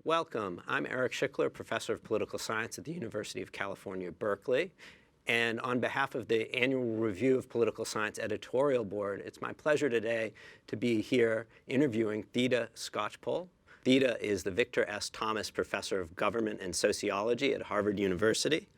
Welcome. I'm Eric Schickler, Professor of Political Science at the University of California, Berkeley. And on behalf of the Annual Review of Political Science Editorial Board, it's my pleasure today to be here interviewing Theda Skocpol. Theda is the Victor S. Thomas Professor of Government and Sociology at Harvard University.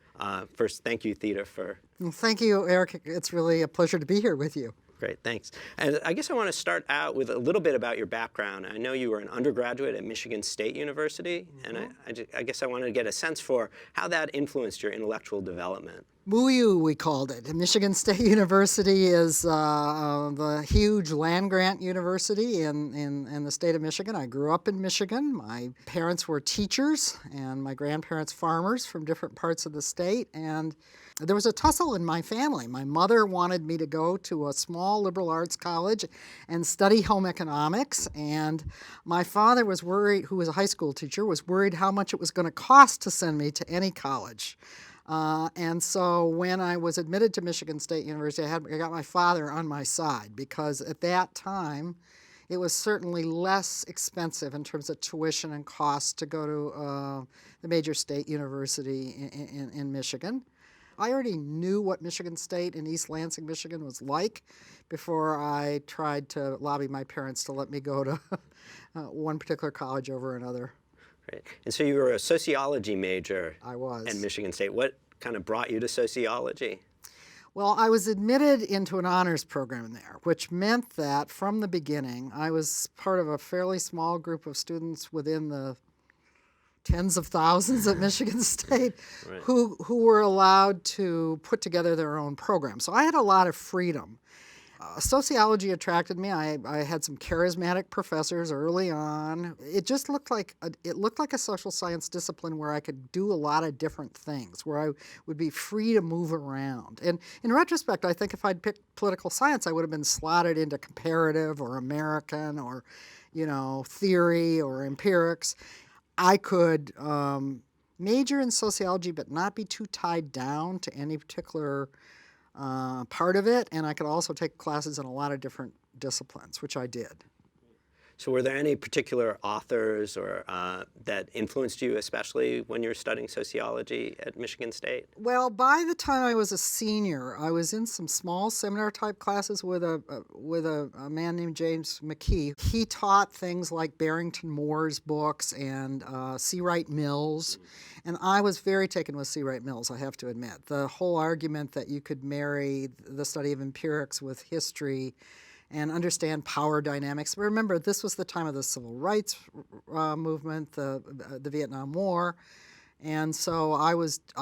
First, thank you, Theda, for... Well, thank you, Eric. It's really a pleasure to be here with you. Great, thanks. And I guess I want to start out with a little bit about your background. I know you were an undergraduate at Michigan State University, and I guess I wanted to get a sense for how that influenced your intellectual development. MUU, we called it. Michigan State University is the huge land-grant university in the state of Michigan. I grew up in Michigan. My parents were teachers, and my grandparents farmers from different parts of the state. And there was a tussle in my family. My mother wanted me to go to a small liberal arts college and study home economics, and my father was worried, who was a high school teacher, was worried how much it was going to cost to send me to any college. And so when I was admitted to Michigan State University, I got my father on my side, because at that time it was certainly less expensive in terms of tuition and cost to go to the major state university in Michigan. I already knew what Michigan State in East Lansing, Michigan was like before I tried to lobby my parents to let me go to one particular college over another. Right. And so you were a sociology major. I was. At Michigan State. What kind of brought you to sociology? Well, I was admitted into an honors program there, which meant that from the beginning, I was part of a fairly small group of students within the tens of thousands at Michigan State Right. who were allowed to put together their own program. So I had a lot of freedom. Sociology attracted me. I had some charismatic professors early on. It just looked like a social science discipline where I could do a lot of different things, where I would be free to move around. And in retrospect, I think if I'd picked political science, I would have been slotted into comparative or American or, theory or empirics. I could major in sociology but not be too tied down to any particular part of it, and I could also take classes in a lot of different disciplines, which I did. So were there any particular authors or that influenced you, especially when you were studying sociology at Michigan State? Well, by the time I was a senior, I was in some small seminar-type classes with a man named James McKee. He taught things like Barrington Moore's books and C. Wright Mills, and I was very taken with C. Wright Mills, I have to admit. The whole argument that you could marry the study of empirics with history and understand power dynamics. Remember, this was the time of the civil rights movement, the Vietnam War, and so I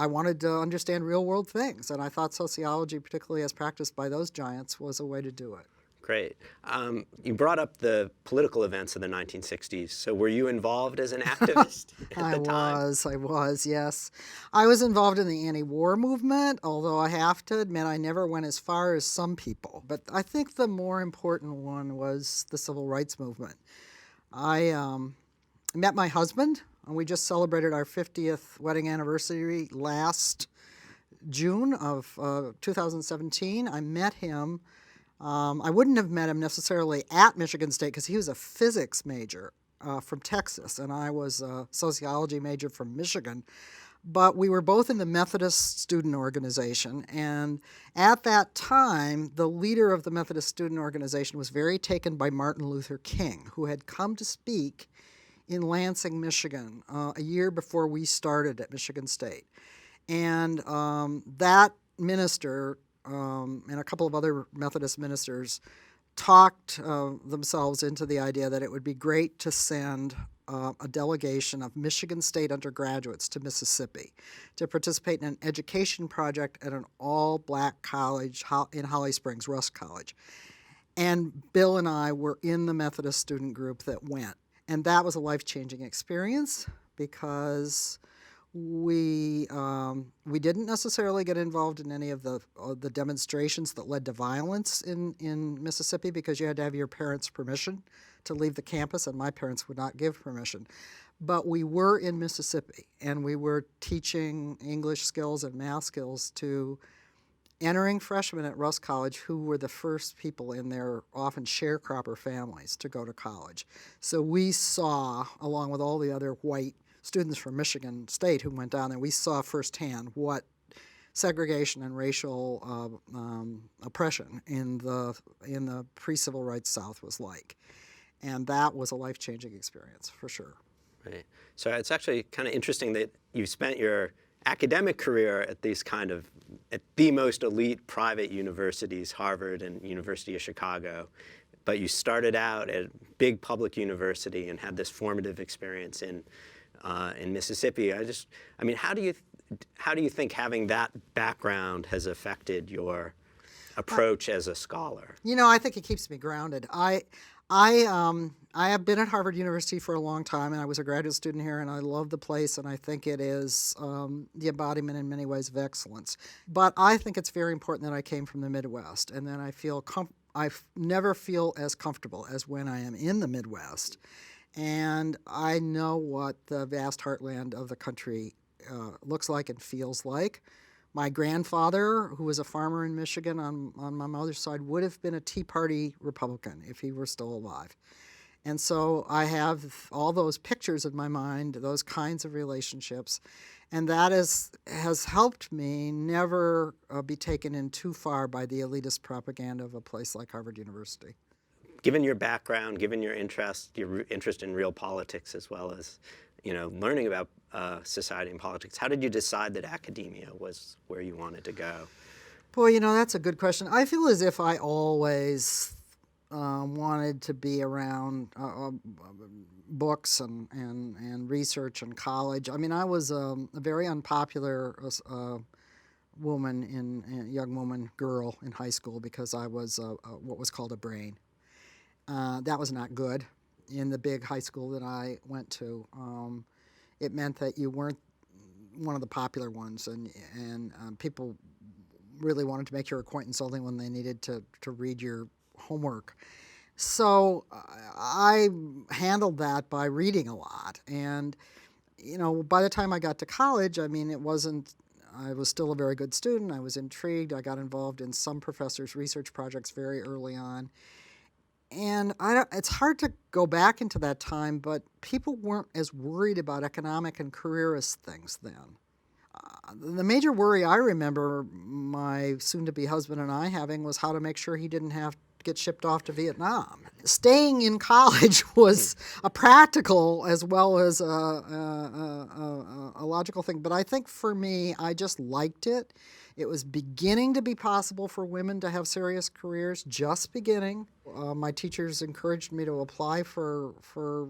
wanted to understand real-world things, and I thought sociology, particularly as practiced by those giants, was a way to do it. Great. You brought up the political events of the 1960s. So were you involved as an activist at the time? I was, yes. I was involved in the anti-war movement, although I have to admit I never went as far as some people. But I think the more important one was the civil rights movement. I met my husband, and we just celebrated our 50th wedding anniversary last June of 2017. I met him. I wouldn't have met him necessarily at Michigan State because he was a physics major from Texas, and I was a sociology major from Michigan. But we were both in the Methodist Student Organization, and at that time, the leader of the Methodist Student Organization was very taken by Martin Luther King, who had come to speak in Lansing, Michigan, a year before we started at Michigan State. And that minister and a couple of other Methodist ministers talked themselves into the idea that it would be great to send a delegation of Michigan State undergraduates to Mississippi to participate in an education project at an all-black college in Holly Springs, Rusk College. And Bill and I were in the Methodist student group that went. And that was a life-changing experience because we didn't necessarily get involved in any of the demonstrations that led to violence in Mississippi because you had to have your parents' permission to leave the campus, and my parents would not give permission. But we were in Mississippi, and we were teaching English skills and math skills to entering freshmen at Russ College who were the first people in their often sharecropper families to go to college. So we saw, along with all the other white students from Michigan State who went down there, we saw firsthand what segregation and racial oppression in the pre-civil rights South was like. And that was a life-changing experience, for sure. Right. So it's actually kind of interesting that you spent your academic career at the most elite private universities, Harvard and University of Chicago, but you started out at a big public university and had this formative experience in Mississippi. How do you think having that background has affected your approach as a scholar? I think it keeps me grounded. I have been at Harvard University for a long time, and I was a graduate student here, and I love the place, and I think it is the embodiment in many ways of excellence. But I think it's very important that I came from the Midwest, and that I never feel as comfortable as when I am in the Midwest. And I know what the vast heartland of the country looks like and feels like. My grandfather, who was a farmer in Michigan on my mother's side, would have been a Tea Party Republican if he were still alive. And so I have all those pictures in my mind, those kinds of relationships, and that has helped me never be taken in too far by the elitist propaganda of a place like Harvard University. Given your background, given your interest in real politics as well as learning about society and politics, how did you decide that academia was where you wanted to go? Boy, that's a good question. I feel as if I always wanted to be around books and research and college. I mean, I was a very unpopular girl in high school because I was what was called a brain. That was not good. In the big high school that I went to, it meant that you weren't one of the popular ones, and people really wanted to make your acquaintance only when they needed to read your homework. So I handled that by reading a lot, and by the time I got to college, I was still a very good student. I was intrigued. I got involved in some professors' research projects very early on. And it's hard to go back into that time, but people weren't as worried about economic and careerist things then. The major worry I remember my soon-to-be husband and I having was how to make sure he didn't have to get shipped off to Vietnam. Staying in college was a practical as well as a logical thing, but I think for me, I just liked it. It was beginning to be possible for women to have serious careers, just beginning. My teachers encouraged me to apply for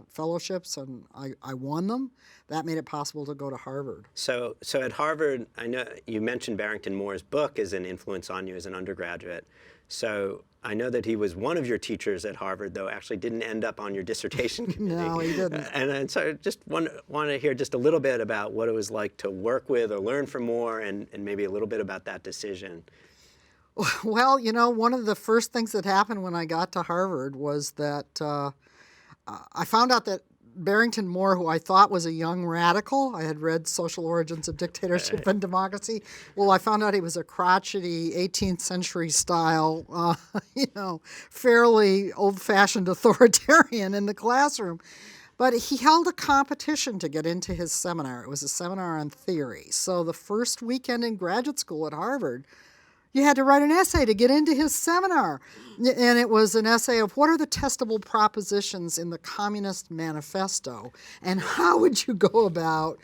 fellowships, and I won them. That made it possible to go to Harvard. So at Harvard, I know you mentioned Barrington Moore's book as an influence on you as an undergraduate. So I know that he was one of your teachers at Harvard, though actually didn't end up on your dissertation committee. No, he didn't. And so I just want to hear just a little bit about what it was like to work with or learn from Moore, and maybe a little bit about that decision. Well, one of the first things that happened when I got to Harvard was that I found out that Barrington Moore, who I thought was a young radical, I had read Social Origins of Dictatorship and Democracy. Well, I found out he was a crotchety 18th century style, fairly old-fashioned authoritarian in the classroom. But he held a competition to get into his seminar. It was a seminar on theory. So the first weekend in graduate school at Harvard, you had to write an essay to get into his seminar. And it was an essay of what are the testable propositions in the Communist Manifesto, and how would you go about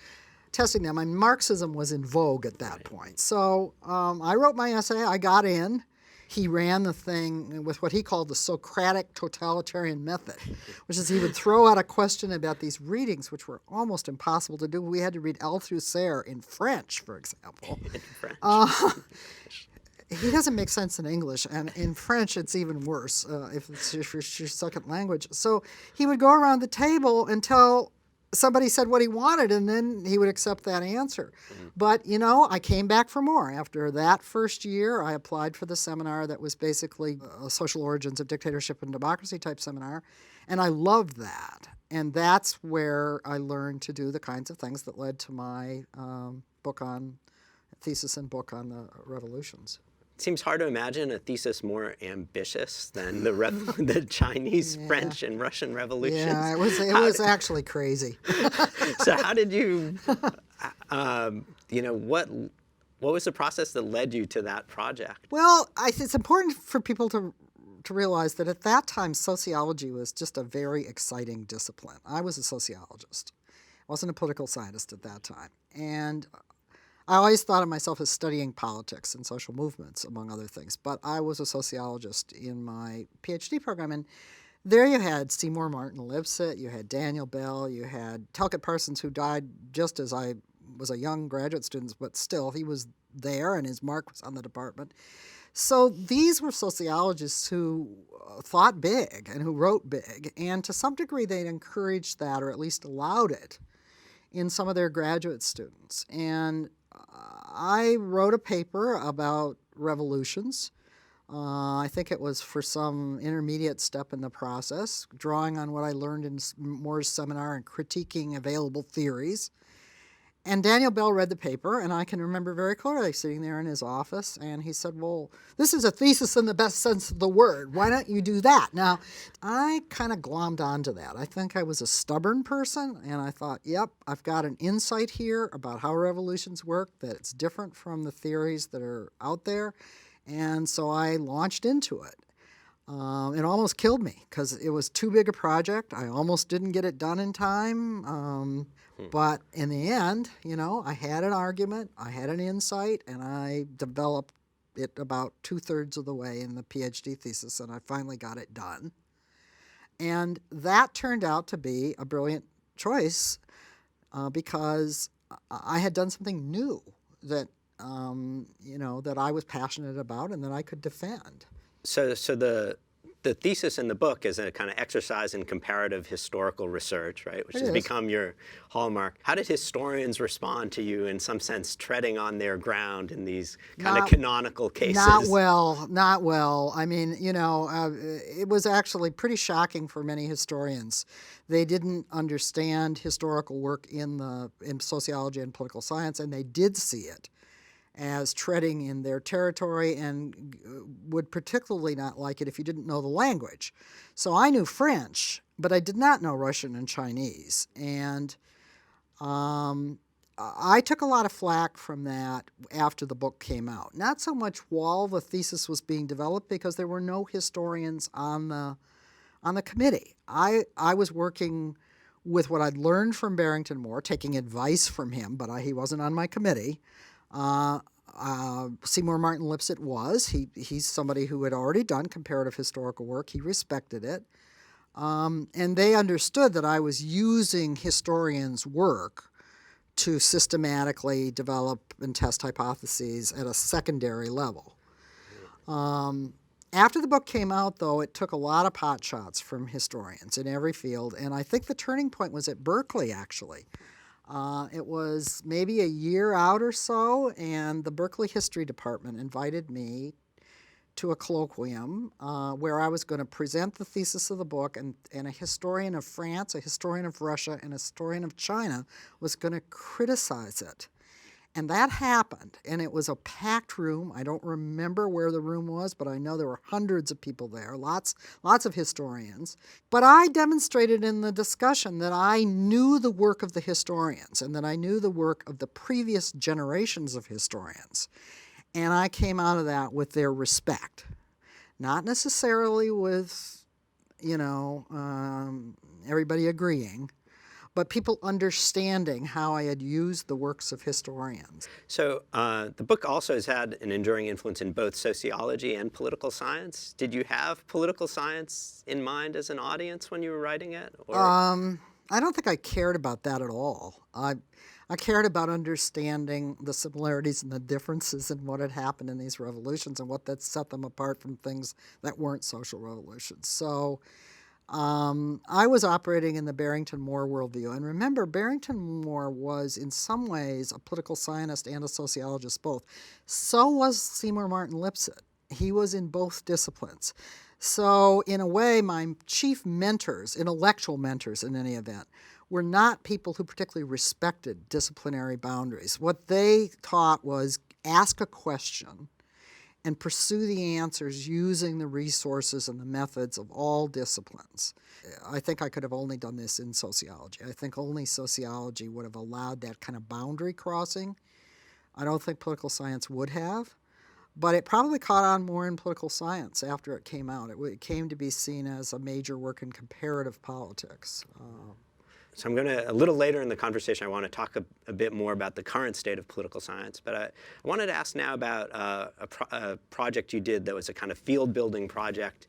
testing them? And Marxism was in vogue at that point. So I wrote my essay. I got in. He ran the thing with what he called the Socratic totalitarian method, which is he would throw out a question about these readings, which were almost impossible to do. We had to read Althusser in French, for example. In French. He doesn't make sense in English, and in French it's even worse if it's your second language. So he would go around the table until somebody said what he wanted, and then he would accept that answer. Mm-hmm. But, I came back for more. After that first year, I applied for the seminar that was basically a Social Origins of Dictatorship and Democracy type seminar, and I loved that. And that's where I learned to do the kinds of things that led to my thesis and book on the revolutions. Seems hard to imagine a thesis more ambitious than the Chinese, French, and Russian revolutions. Yeah, it was actually crazy. So how did you, what was the process that led you to that project? Well, it's important for people to realize that at that time, sociology was just a very exciting discipline. I was a sociologist. I wasn't a political scientist at that time. And I always thought of myself as studying politics and social movements, among other things. But I was a sociologist in my PhD program. And there you had Seymour Martin Lipset, you had Daniel Bell, you had Talcott Parsons, who died just as I was a young graduate student, but still, he was there and his mark was on the department. So these were sociologists who thought big and who wrote big. And to some degree, they encouraged that, or at least allowed it, in some of their graduate students. And I wrote a paper about revolutions. I think it was for some intermediate step in the process, drawing on what I learned in Moore's seminar and critiquing available theories. And Daniel Bell read the paper, and I can remember very clearly sitting there in his office, and he said, well, this is a thesis in the best sense of the word. Why don't you do that? Now, I kind of glommed onto that. I think I was a stubborn person, and I thought, yep, I've got an insight here about how revolutions work, that it's different from the theories that are out there. And so I launched into it. It almost killed me because it was too big a project. I almost didn't get it done in time. But in the end, I had an argument, I had an insight, and I developed it about 2/3 of the way in the PhD thesis, and I finally got it done. And that turned out to be a brilliant choice because I had done something new that, that I was passionate about and that I could defend. So the thesis in the book is a kind of exercise in comparative historical research, right, which has become your hallmark. How did historians respond to you, in some sense, treading on their ground in these kind of canonical cases? Not well. I mean, it was actually pretty shocking for many historians. They didn't understand historical work in sociology and political science, and they did see it as treading in their territory and would particularly not like it if you didn't know the language. So I knew French, but I did not know Russian and Chinese. And I took a lot of flack from that after the book came out. Not so much while the thesis was being developed, because there were no historians on the committee. I was working with what I'd learned from Barrington Moore, taking advice from him, but he wasn't on my committee. Seymour Martin Lipset was. He's somebody who had already done comparative historical work. He respected it. And they understood that I was using historians' work to systematically develop and test hypotheses at a secondary level. After the book came out, though, it took a lot of pot shots from historians in every field, and I think the turning point was at Berkeley, actually. It was maybe a year out or so, and the Berkeley History Department invited me to a colloquium where I was going to present the thesis of the book, and a historian of France, a historian of Russia, and a historian of China was going to criticize it. And that happened, and it was a packed room. I don't remember where the room was, but I know there were hundreds of people there, lots of historians. But I demonstrated in the discussion that I knew the work of the historians and that I knew the work of the previous generations of historians. And I came out of that with their respect, not necessarily with, everybody agreeing, but people understanding how I had used the works of historians. So the book also has had an enduring influence in both sociology and political science. Did you have political science in mind as an audience when you were writing it? Or? I don't think I cared about that at all. I cared about understanding the similarities and the differences in what had happened in these revolutions and what that set them apart from things that weren't social revolutions. So I was operating in the Barrington Moore worldview. And remember, Barrington Moore was in some ways a political scientist and a sociologist both. So was Seymour Martin Lipset. He was in both disciplines. So in a way, my chief mentors, intellectual mentors in any event, were not people who particularly respected disciplinary boundaries. What they taught was ask a question and pursue the answers using the resources and the methods of all disciplines. I think I could have only done this in sociology. I think only sociology would have allowed that kind of boundary crossing. I don't think political science would have, but it probably caught on more in political science after it came out. It came to be seen as a major work in comparative politics. So I'm going to, a little later in the conversation, I want to talk a bit more about the current state of political science. But I wanted to ask now about a project you did that was a kind of field-building project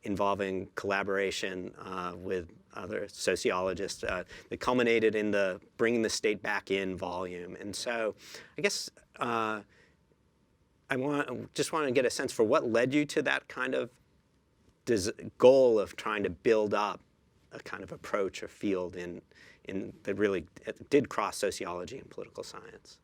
involving collaboration with other sociologists that culminated in the Bringing the State Back In volume. And so I guess I just want to get a sense for what led you to that kind of goal of trying to build up a kind of approach or field in that really did cross sociology and political science.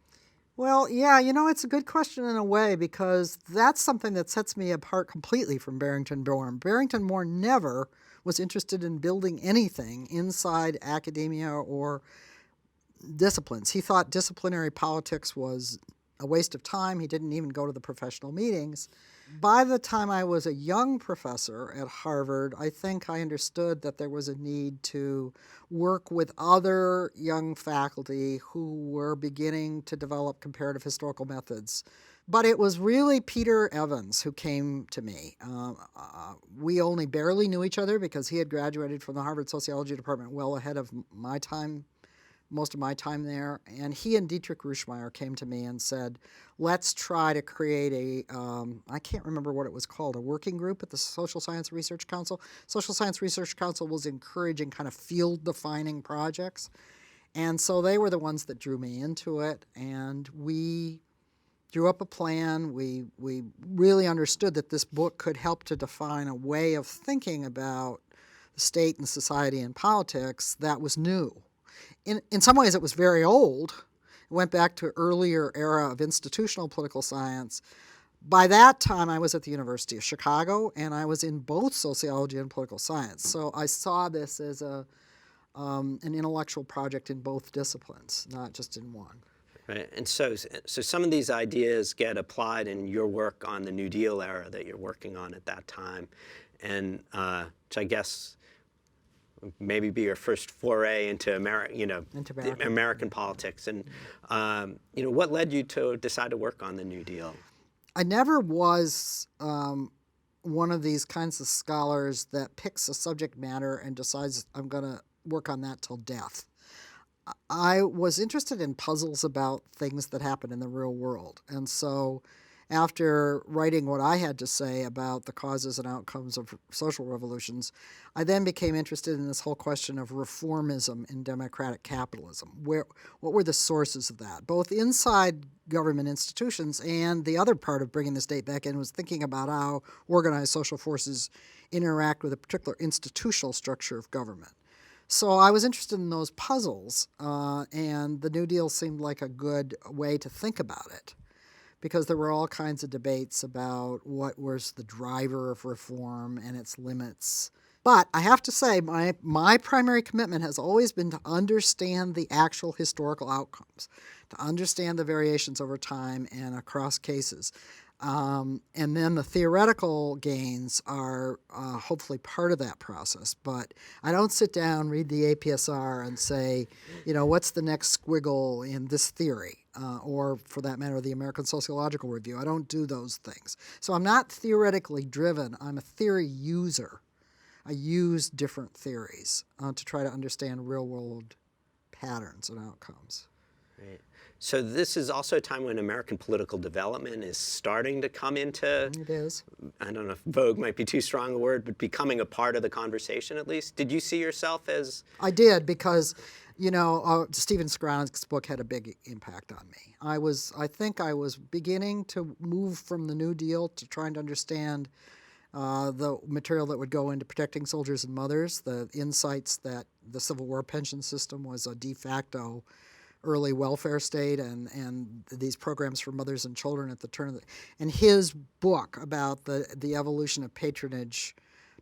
Well, yeah, it's a good question in a way, because that's something that sets me apart completely from Barrington Moore. Barrington Moore never was interested in building anything inside academia or disciplines. He thought disciplinary politics was a waste of time. He didn't even go to the professional meetings. By the time I was a young professor at Harvard, I think I understood that there was a need to work with other young faculty who were beginning to develop comparative historical methods. But it was really Peter Evans who came to me. We only barely knew each other because he had graduated from the Harvard Sociology Department well ahead of my time, most of my time there. And he and Dietrich Ruschmeyer came to me and said, let's try to create I can't remember what it was called, a working group at the Social Science Research Council. Social Science Research Council was encouraging kind of field-defining projects. And so they were the ones that drew me into it. And we drew up a plan. We really understood that this book could help to define a way of thinking about the state and society and politics that was new. In some ways, it was very old. It went back to an earlier era of institutional political science. By that time, I was at the University of Chicago, and I was in both sociology and political science. So I saw this as an intellectual project in both disciplines, not just in one. Right. And so some of these ideas get applied in your work on the New Deal era that you're working on at that time, and which I guess maybe be your first foray into American politics. And what led you to decide to work on the New Deal? I never was one of these kinds of scholars that picks a subject matter and decides I'm going to work on that till death. I was interested in puzzles about things that happen in the real world. And so after writing what I had to say about the causes and outcomes of social revolutions, I then became interested in this whole question of reformism in democratic capitalism. What were the sources of that, both inside government institutions, and the other part of bringing the state back in was thinking about how organized social forces interact with a particular institutional structure of government. So I was interested in those puzzles, and the New Deal seemed like a good way to think about it, because there were all kinds of debates about what was the driver of reform and its limits. But I have to say, my primary commitment has always been to understand the actual historical outcomes, to understand the variations over time and across cases. And then the theoretical gains are hopefully part of that process. But I don't sit down, read the APSR and say, what's the next squiggle in this theory? Or for that matter, the American Sociological Review. I don't do those things. So I'm not theoretically driven. I'm a theory user. I use different theories to try to understand real-world patterns and outcomes. Right. So this is also a time when American political development is starting to come into, it is. I don't know if vogue might be too strong a word, but becoming a part of the conversation at least. Did you see yourself as? I did, because Stephen Skronik's book had a big impact on me. I think I was beginning to move from the New Deal to trying to understand the material that would go into protecting soldiers and mothers, the insights that the Civil War pension system was a de facto early welfare state, and these programs for mothers and children at the turn of and his book about the evolution of patronage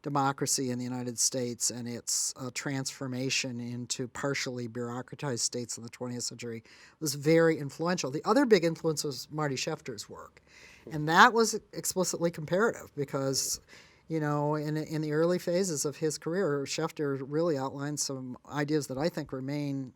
democracy in the United States and its transformation into partially bureaucratized states in the 20th century was very influential. The other big influence was Marty Schefter's work. And that was explicitly comparative because, you know, in the early phases of his career, Schefter really outlined some ideas that I think remain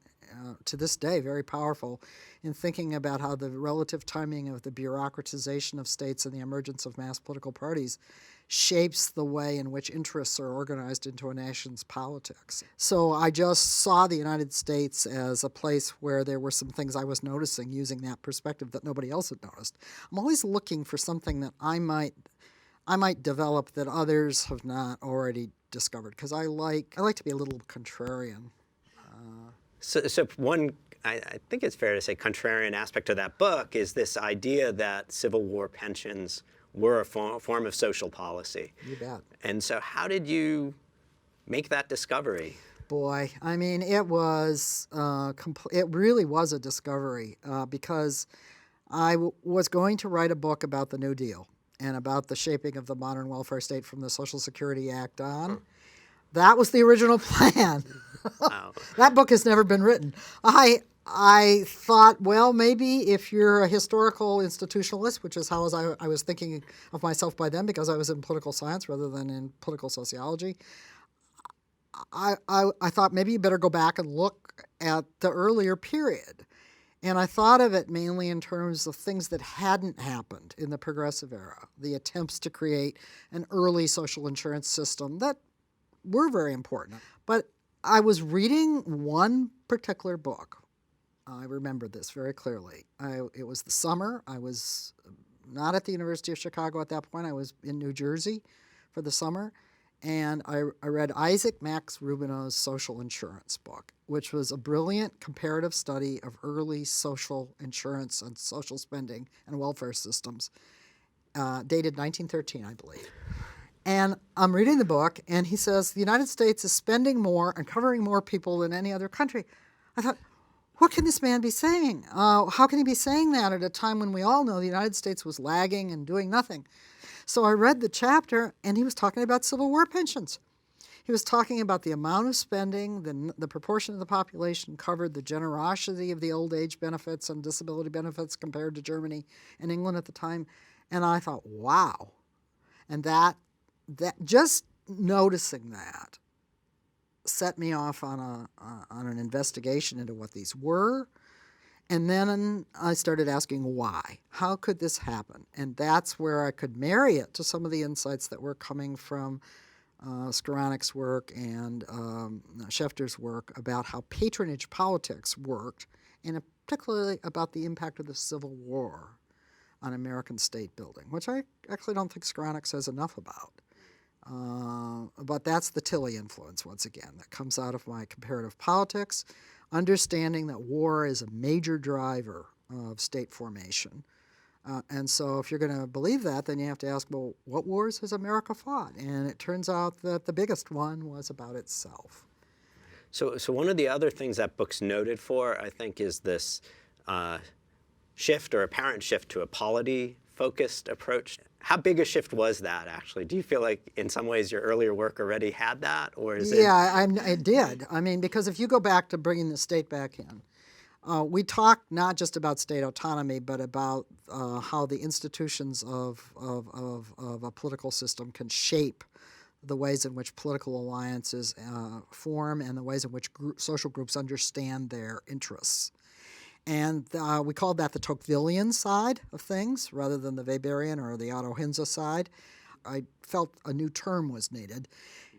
to this day very powerful in thinking about how the relative timing of the bureaucratization of states and the emergence of mass political parties shapes the way in which interests are organized into a nation's politics. So I just saw the United States as a place where there were some things I was noticing using that perspective that nobody else had noticed. I'm always looking for something that I might develop that others have not already discovered, because I like to be a little contrarian. So one, I think it's fair to say, contrarian aspect of that book is this idea that Civil War pensions were a form of social policy. You bet. And so how did you make that discovery? Boy, I mean, it was it really was a discovery because I was going to write a book about the New Deal and about the shaping of the modern welfare state from the Social Security Act on. That was the original plan. Wow. That book has never been written. I thought, well, maybe if you're a historical institutionalist, which is how I was thinking of myself by then because I was in political science rather than in political sociology, I thought maybe you better go back and look at the earlier period. And I thought of it mainly in terms of things that hadn't happened in the progressive era, the attempts to create an early social insurance system that were very important. But I was reading one particular book. I remember this very clearly. It was the summer. I was not at the University of Chicago at that point. I was in New Jersey for the summer. And I read Isaac Max Rubino's Social Insurance book, which was a brilliant comparative study of early social insurance and social spending and welfare systems, dated 1913, I believe. And I'm reading the book, and he says, the United States is spending more and covering more people than any other country. I thought, what can this man be saying? How can he be saying that at a time when we all know the United States was lagging and doing nothing? So I read the chapter, and he was talking about Civil War pensions. He was talking about the amount of spending, the proportion of the population covered, the generosity of the old age benefits and disability benefits compared to Germany and England at the time. And I thought, wow. And that just noticing that set me off on an investigation into what these were. And then I started asking why. How could this happen? And that's where I could marry it to some of the insights that were coming from Skowronek's work and Schefter's work about how patronage politics worked, and particularly about the impact of the Civil War on American state building, which I actually don't think Skowronek says enough about. But that's the Tilly influence, once again, that comes out of my comparative politics, understanding that war is a major driver of state formation. And so if you're going to believe that, then you have to ask, well, what wars has America fought? And it turns out that the biggest one was about itself. So one of the other things that book's noted for, I think, is this shift or apparent shift to a polity-focused approach. How big a shift was that, actually? Do you feel like in some ways your earlier work already had that, or is it? Yeah, I did. I mean, because if you go back to bringing the state back in, we talked not just about state autonomy, but about how the institutions of a political system can shape the ways in which political alliances form and the ways in which social groups understand their interests. And we called that the Tocquevillian side of things rather than the Weberian or the Otto Hinze side. I felt a new term was needed.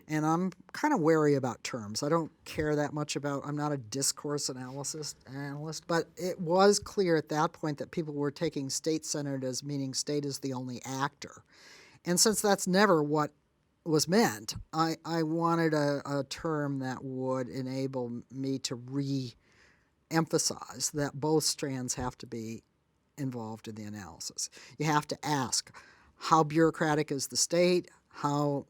And I'm kind of wary about terms. I don't care that much about, I'm not a discourse analyst, but it was clear at that point that people were taking state-centered as meaning state is the only actor. And since that's never what was meant, I wanted a term that would enable me to re-emphasize that both strands have to be involved in the analysis. You have to ask, how bureaucratic is the state? How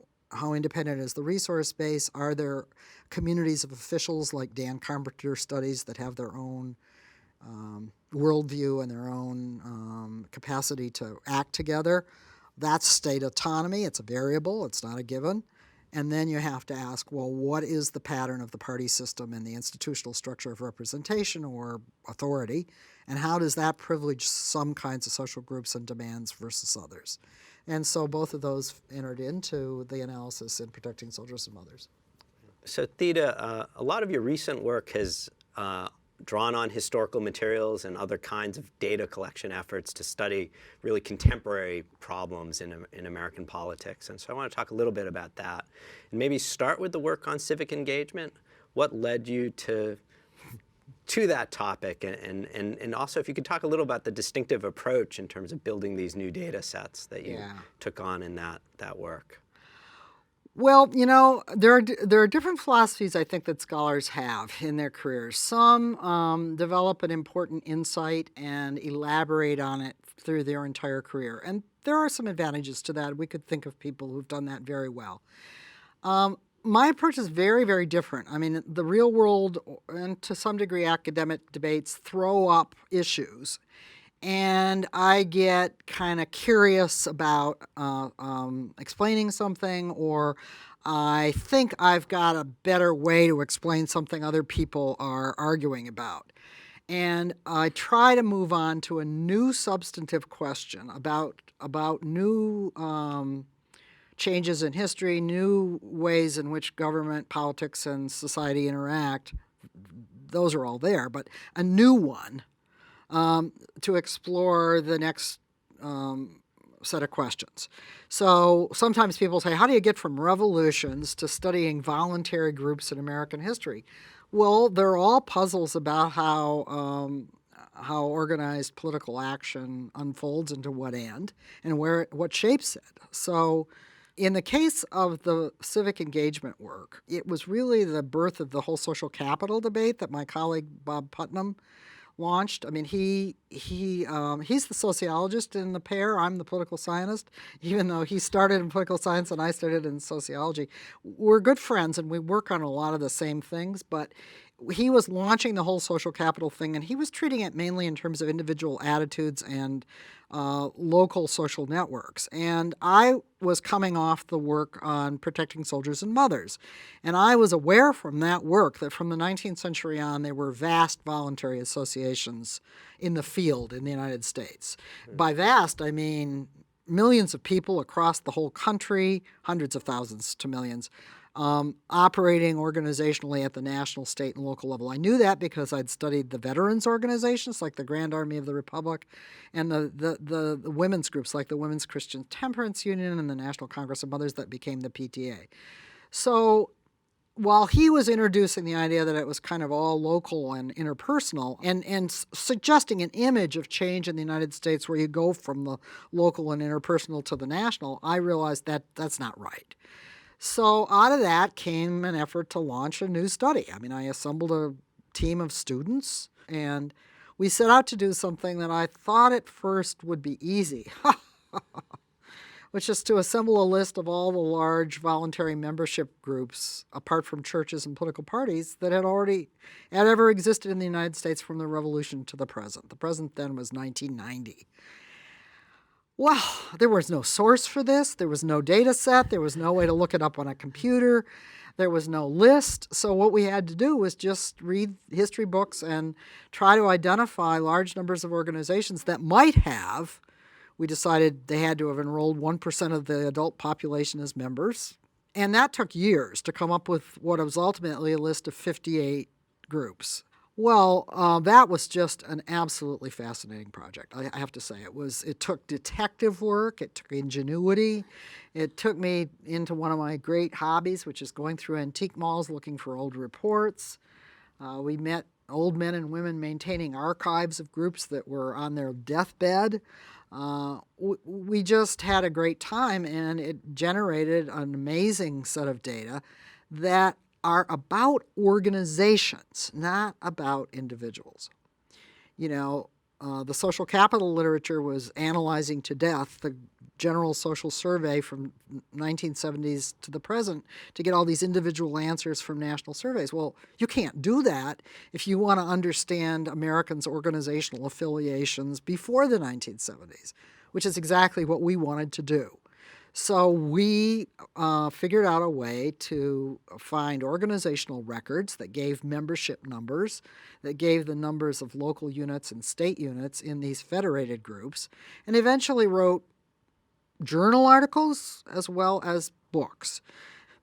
independent is the resource base? Are there communities of officials like Dan Carpenter studies that have their own worldview and their own capacity to act together? That's state autonomy. It's a variable. It's not a given. And then you have to ask, well, what is the pattern of the party system and the institutional structure of representation or authority? And how does that privilege some kinds of social groups and demands versus others? And so both of those entered into the analysis in Protecting Soldiers and Mothers. So Theda, a lot of your recent work has drawn on historical materials and other kinds of data collection efforts to study really contemporary problems in American politics. And so I want to talk a little bit about that. And maybe start with the work on civic engagement. What led you to that topic? And also if you could talk a little about the distinctive approach in terms of building these new data sets that you took on in that work. Well, there are different philosophies I think that scholars have in their careers. Some develop an important insight and elaborate on it through their entire career. And there are some advantages to that. We could think of people who've done that very well. My approach is very, very different. I mean, the real world and to some degree academic debates throw up issues. And I get kind of curious about explaining something, or I think I've got a better way to explain something other people are arguing about. And I try to move on to a new substantive question about new changes in history, new ways in which government, politics, and society interact. Those are all there, but a new one. To explore the next set of questions. So sometimes people say, how do you get from revolutions to studying voluntary groups in American history? Well, they're all puzzles about how organized political action unfolds and to what end and what shapes it. So in the case of the civic engagement work, it was really the birth of the whole social capital debate that my colleague Bob Putnam launched. I mean, he's the sociologist in the pair. I'm the political scientist, even though he started in political science and I started in sociology. We're good friends and we work on a lot of the same things, but he was launching the whole social capital thing, and he was treating it mainly in terms of individual attitudes and local social networks. And I was coming off the work on Protecting Soldiers and Mothers. And I was aware from that work that from the 19th century on, there were vast voluntary associations in the field in the United States. By vast, I mean millions of people across the whole country, hundreds of thousands to millions, operating organizationally at the national, state, and local level. I knew that because I'd studied the veterans organizations like the Grand Army of the Republic and the women's groups like the Women's Christian Temperance Union and the National Congress of Mothers that became the PTA. So while he was introducing the idea that it was kind of all local and interpersonal and suggesting an image of change in the United States where you go from the local and interpersonal to the national, I realized that that's not right. So out of that came an effort to launch a new study. I mean, I assembled a team of students, and we set out to do something that I thought at first would be easy, which is to assemble a list of all the large voluntary membership groups, apart from churches and political parties, that had ever existed in the United States from the Revolution to the present. The present then was 1990. Well, there was no source for this. There was no data set. There was no way to look it up on a computer. There was no list. So what we had to do was just read history books and try to identify large numbers of organizations that might have. We decided they had to have enrolled 1% of the adult population as members. And that took years to come up with what was ultimately a list of 58 groups. Well, that was just an absolutely fascinating project, I have to say. It took detective work, it took ingenuity, it took me into one of my great hobbies, which is going through antique malls looking for old reports. We met old men and women maintaining archives of groups that were on their deathbed. We just had a great time, and it generated an amazing set of data that are about organizations, not about individuals. The social capital literature was analyzing to death the general social survey from 1970s to the present to get all these individual answers from national surveys. Well, you can't do that if you want to understand Americans' organizational affiliations before the 1970s, which is exactly what we wanted to do. So we figured out a way to find organizational records that gave membership numbers, that gave the numbers of local units and state units in these federated groups, and eventually wrote journal articles as well as books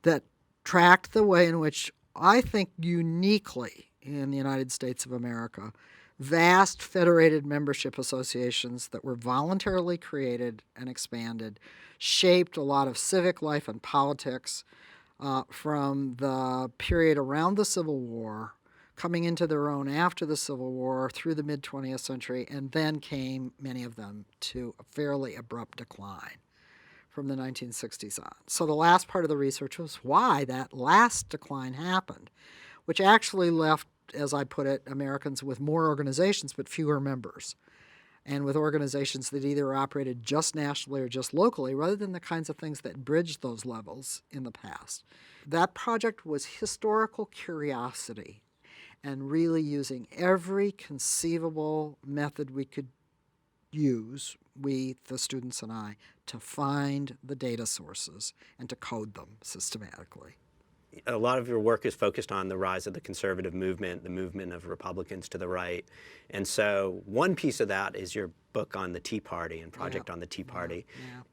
that tracked the way in which I think uniquely in the United States of America, vast federated membership associations that were voluntarily created and expanded shaped a lot of civic life and politics from the period around the Civil War, coming into their own after the Civil War through the mid-20th century, and then came, many of them, to a fairly abrupt decline from the 1960s on. So the last part of the research was why that last decline happened, which actually left, as I put it, Americans with more organizations but fewer members, and with organizations that either operated just nationally or just locally, rather than the kinds of things that bridged those levels in the past. That project was historical curiosity and really using every conceivable method we could use, we, the students and I, to find the data sources and to code them systematically. A lot of your work is focused on the rise of the conservative movement, the movement of Republicans to the right. And so one piece of that is your book on the Tea Party and Project on the Tea Party.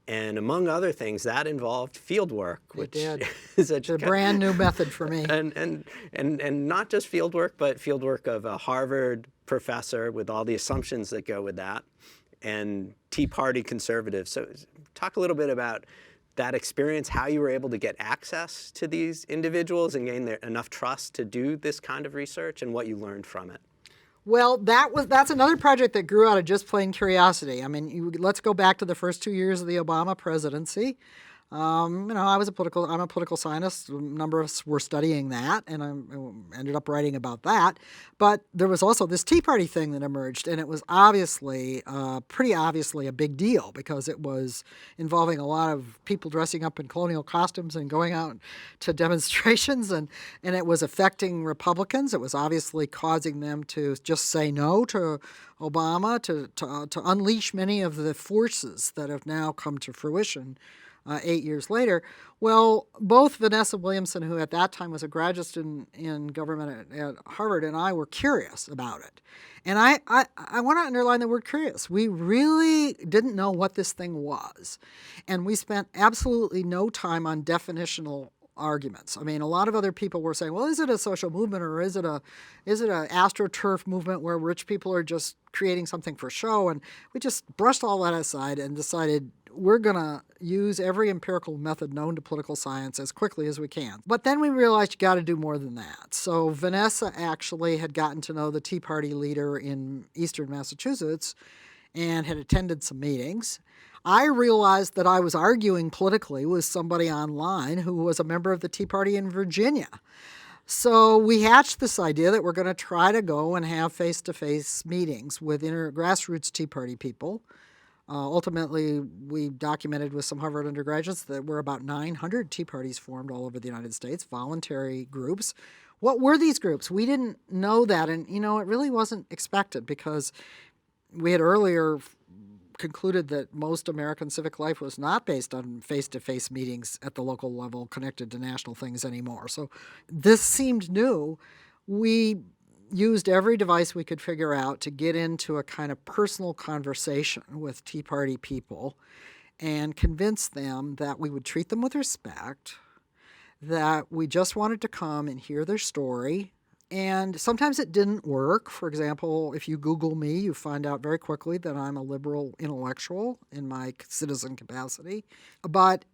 And among other things, that involved field work, which is it's a brand new method for me. And not just field work, but field work of a Harvard professor with all the assumptions that go with that, and Tea Party conservatives. So talk a little bit about that experience, how you were able to get access to these individuals and gain enough trust to do this kind of research, and what you learned from it. Well, that's another project that grew out of just plain curiosity. I mean, let's go back to the first 2 years of the Obama presidency. I'm a political scientist. A number of us were studying that, and I ended up writing about that. But there was also this Tea Party thing that emerged, and it was pretty obviously a big deal because it was involving a lot of people dressing up in colonial costumes and going out to demonstrations, and it was affecting Republicans. It was obviously causing them to just say no to Obama, to unleash many of the forces that have now come to fruition 8 years later. Well, both Vanessa Williamson, who at that time was a graduate student in government at Harvard, and I were curious about it. And I want to underline the word curious. We really didn't know what this thing was. And we spent absolutely no time on definitional arguments. I mean, a lot of other people were saying, well, is it a social movement, or is it an astroturf movement where rich people are just creating something for show? And we just brushed all that aside and decided we're going to use every empirical method known to political science as quickly as we can. But then we realized you got to do more than that. So Vanessa actually had gotten to know the Tea Party leader in eastern Massachusetts and had attended some meetings. I realized that I was arguing politically with somebody online who was a member of the Tea Party in Virginia. So we hatched this idea that we're going to try to go and have face-to-face meetings with grassroots Tea Party people. Ultimately, we documented with some Harvard undergraduates that there were about 900 Tea Parties formed all over the United States, voluntary groups. What were these groups? We didn't know that, and it really wasn't expected because we had earlier concluded that most American civic life was not based on face-to-face meetings at the local level connected to national things anymore. So this seemed new. We used every device we could figure out to get into a kind of personal conversation with Tea Party people and convince them that we would treat them with respect, that we just wanted to come and hear their story. And sometimes it didn't work. For example, if you Google me, you find out very quickly that I'm a liberal intellectual in my citizen capacity. But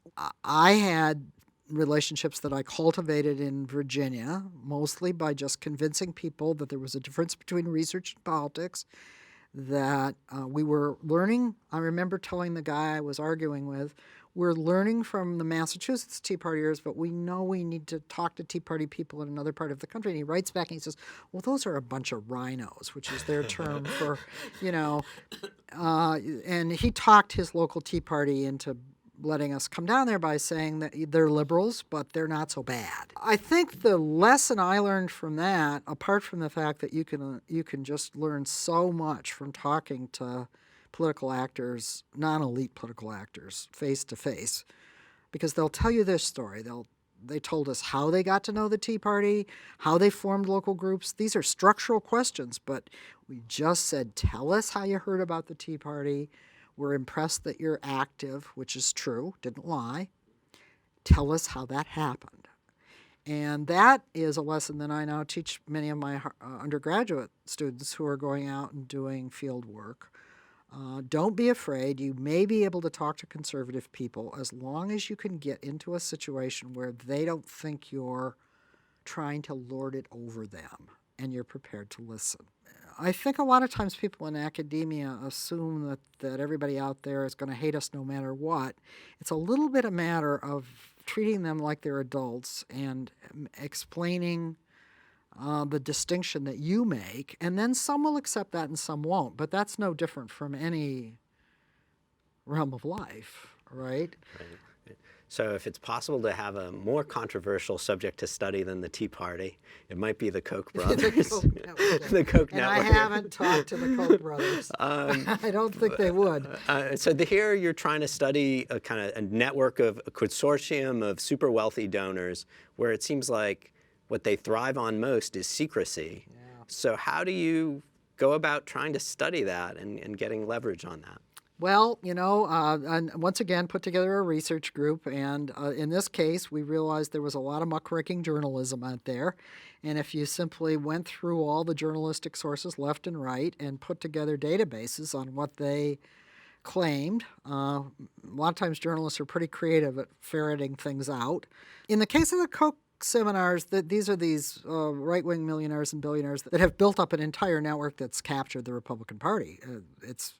I had relationships that I cultivated in Virginia, mostly by just convincing people that there was a difference between research and politics, that we were learning. I remember telling the guy I was arguing with, we're learning from the Massachusetts Tea Partiers, but we know we need to talk to Tea Party people in another part of the country. And he writes back and he says, well, those are a bunch of rhinos, which is their term for, and he talked his local Tea Party into letting us come down there by saying that they're liberals, but they're not so bad. I think the lesson I learned from that, apart from the fact that you can just learn so much from talking to political actors, non-elite political actors, face to face, because they'll tell you their story. They told us how they got to know the Tea Party, how they formed local groups. These are structural questions, but we just said, tell us how you heard about the Tea Party. We're impressed that you're active, which is true, didn't lie. Tell us how that happened. And that is a lesson that I now teach many of my undergraduate students who are going out and doing field work. Don't be afraid. You may be able to talk to conservative people as long as you can get into a situation where they don't think you're trying to lord it over them and you're prepared to listen. I think a lot of times people in academia assume that everybody out there is going to hate us no matter what. It's a little bit a matter of treating them like they're adults and explaining the distinction that you make, and then some will accept that and some won't. But that's no different from any realm of life, right? Right. So if it's possible to have a more controversial subject to study than the Tea Party, it might be the Koch brothers. The Koch Network. And I haven't talked to the Koch brothers. I don't think they would. So here you're trying to study a kind of a network of a consortium of super wealthy donors where it seems like what they thrive on most is secrecy. Yeah. So how do you go about trying to study that and getting leverage on that? Well, and once again, put together a research group, and in this case, we realized there was a lot of muckraking journalism out there, and if you simply went through all the journalistic sources left and right and put together databases on what they claimed, a lot of times journalists are pretty creative at ferreting things out. In the case of the Koch seminars, these are these right-wing millionaires and billionaires that have built up an entire network that's captured the Republican Party. It's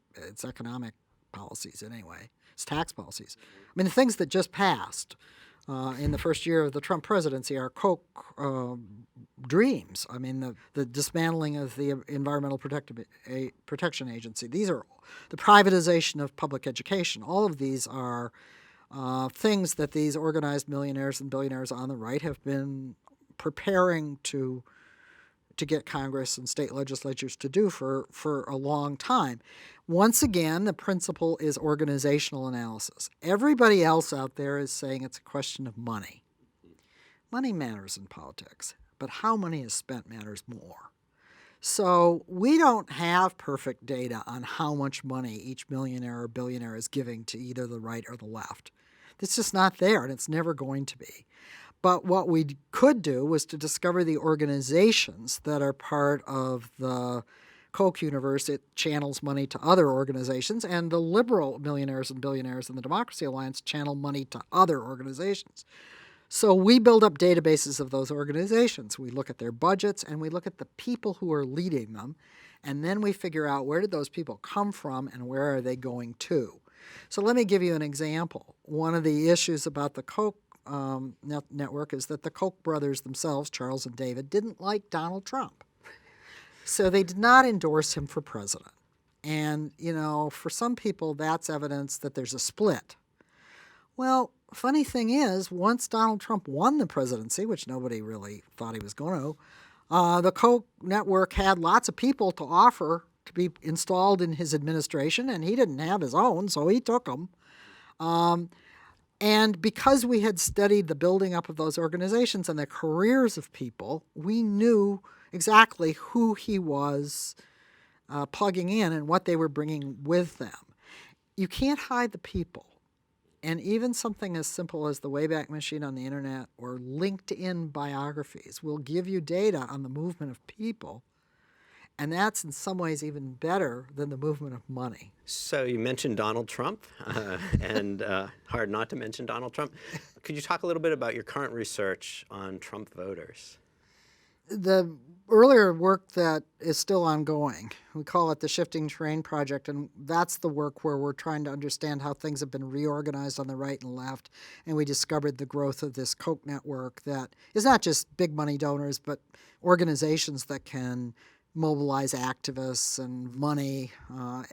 economic policies anyway. It's tax policies. I mean, the things that just passed in the first year of the Trump presidency are Koch dreams. I mean, the dismantling of the Environmental Protection Agency. These are the privatization of public education. All of these are things that these organized millionaires and billionaires on the right have been preparing to get Congress and state legislatures to do for a long time. Once again, the principle is organizational analysis. Everybody else out there is saying it's a question of money. Money matters in politics, but how money is spent matters more. So we don't have perfect data on how much money each millionaire or billionaire is giving to either the right or the left. It's just not there, and it's never going to be. But what we could do was to discover the organizations that are part of the Koch universe. It channels money to other organizations, and the liberal millionaires and billionaires in the Democracy Alliance channel money to other organizations. So we build up databases of those organizations. We look at their budgets, and we look at the people who are leading them, and then we figure out where did those people come from and where are they going to. So let me give you an example. One of the issues about the Koch network is that the Koch brothers themselves, Charles and David, didn't like Donald Trump. So they did not endorse him for president. And, for some people, that's evidence that there's a split. Well, funny thing is, once Donald Trump won the presidency, which nobody really thought he was going to, the Koch network had lots of people to offer to be installed in his administration, and he didn't have his own, so he took them. And because we had studied the building up of those organizations and the careers of people, we knew exactly who he was plugging in and what they were bringing with them. You can't hide the people. And even something as simple as the Wayback Machine on the internet or LinkedIn biographies will give you data on the movement of people. And that's in some ways even better than the movement of money. So you mentioned Donald Trump, and hard not to mention Donald Trump. Could you talk a little bit about your current research on Trump voters? The earlier work that is still ongoing, we call it the Shifting Terrain Project, and that's the work where we're trying to understand how things have been reorganized on the right and left, and we discovered the growth of this Koch network that is not just big money donors, but organizations that can mobilize activists and money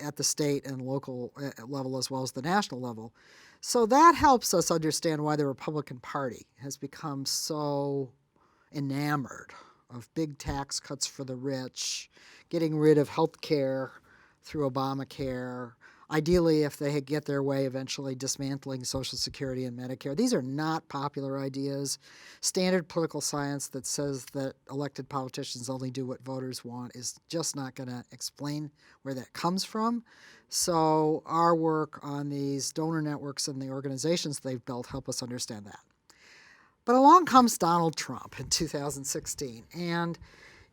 at the state and local level as well as the national level. So that helps us understand why the Republican Party has become so enamored of big tax cuts for the rich, getting rid of health care through Obamacare, ideally, if they get their way, eventually dismantling Social Security and Medicare. These are not popular ideas. Standard political science that says that elected politicians only do what voters want is just not going to explain where that comes from. So our work on these donor networks and the organizations they've built help us understand that. But along comes Donald Trump in 2016, and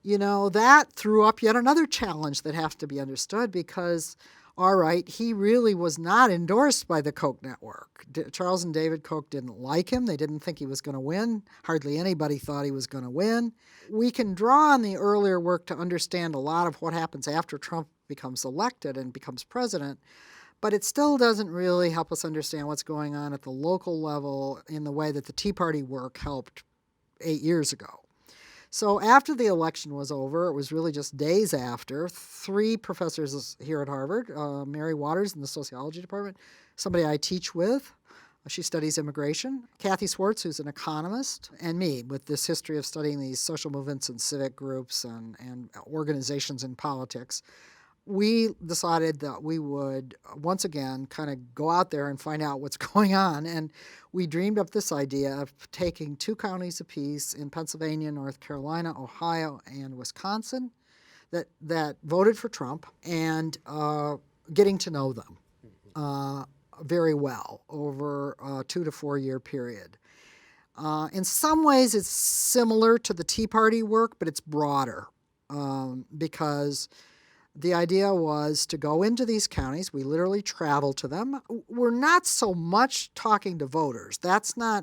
that threw up yet another challenge that has to be understood because, all right, he really was not endorsed by the Koch Network. Charles and David Koch didn't like him. They didn't think he was going to win. Hardly anybody thought he was going to win. We can draw on the earlier work to understand a lot of what happens after Trump becomes elected and becomes president, but it still doesn't really help us understand what's going on at the local level in the way that the Tea Party work helped 8 years ago. So after the election was over, it was really just days after, 3 professors here at Harvard, Mary Waters in the sociology department, somebody I teach with, she studies immigration, Kathy Swartz, who's an economist, and me with this history of studying these social movements and civic groups and organizations in politics. We decided that we would once again kind of go out there and find out what's going on. And we dreamed up this idea of taking 2 counties apiece in Pennsylvania, North Carolina, Ohio, and Wisconsin that voted for Trump and getting to know them very well over a 2 to 4 year period. In some ways, it's similar to the Tea Party work, but it's broader because the idea was to go into these counties. We literally travel to them. We're not so much talking to voters.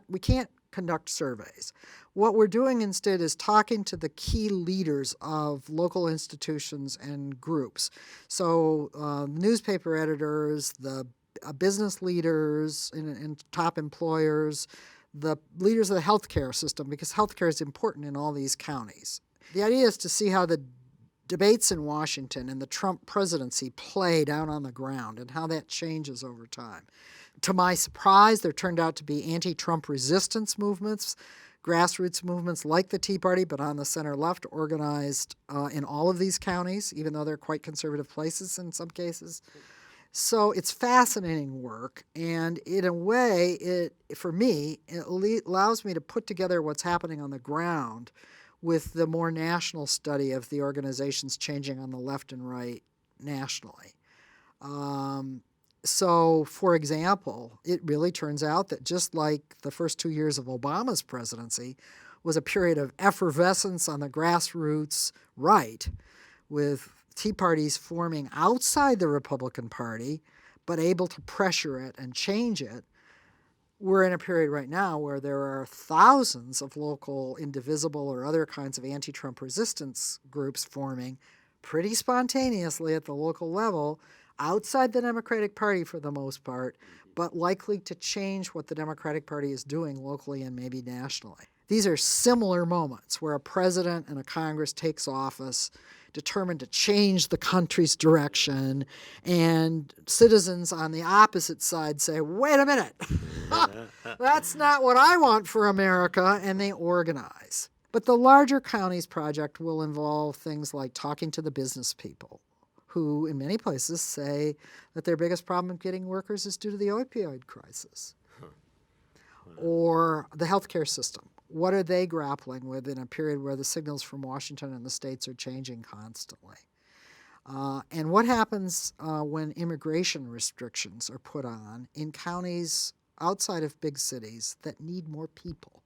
We can't conduct surveys. What we're doing instead is talking to the key leaders of local institutions and groups. So newspaper editors, the business leaders and top employers, the leaders of the healthcare system, because healthcare is important in all these counties. The idea is to see how the debates in Washington and the Trump presidency play down on the ground and how that changes over time. To my surprise, there turned out to be anti-Trump resistance movements, grassroots movements like the Tea Party, but on the center left, organized in all of these counties, even though they're quite conservative places in some cases. So it's fascinating work, and in a way, for me, it allows me to put together what's happening on the ground with the more national study of the organizations changing on the left and right nationally. So, for example, it really turns out that just like the first 2 years of Obama's presidency was a period of effervescence on the grassroots right, with Tea Parties forming outside the Republican Party, but able to pressure it and change it, we're in a period right now where there are thousands of local indivisible or other kinds of anti-Trump resistance groups forming pretty spontaneously at the local level, outside the Democratic Party for the most part, but likely to change what the Democratic Party is doing locally and maybe nationally. These are similar moments where a president and a Congress takes office determined to change the country's direction, and citizens on the opposite side say, wait a minute, that's not what I want for America, and they organize. But the larger counties project will involve things like talking to the business people, who in many places say that their biggest problem getting workers is due to the opioid crisis, or the healthcare system. What are they grappling with in a period where the signals from Washington and the states are changing constantly? And what happens when immigration restrictions are put on in counties outside of big cities that need more people,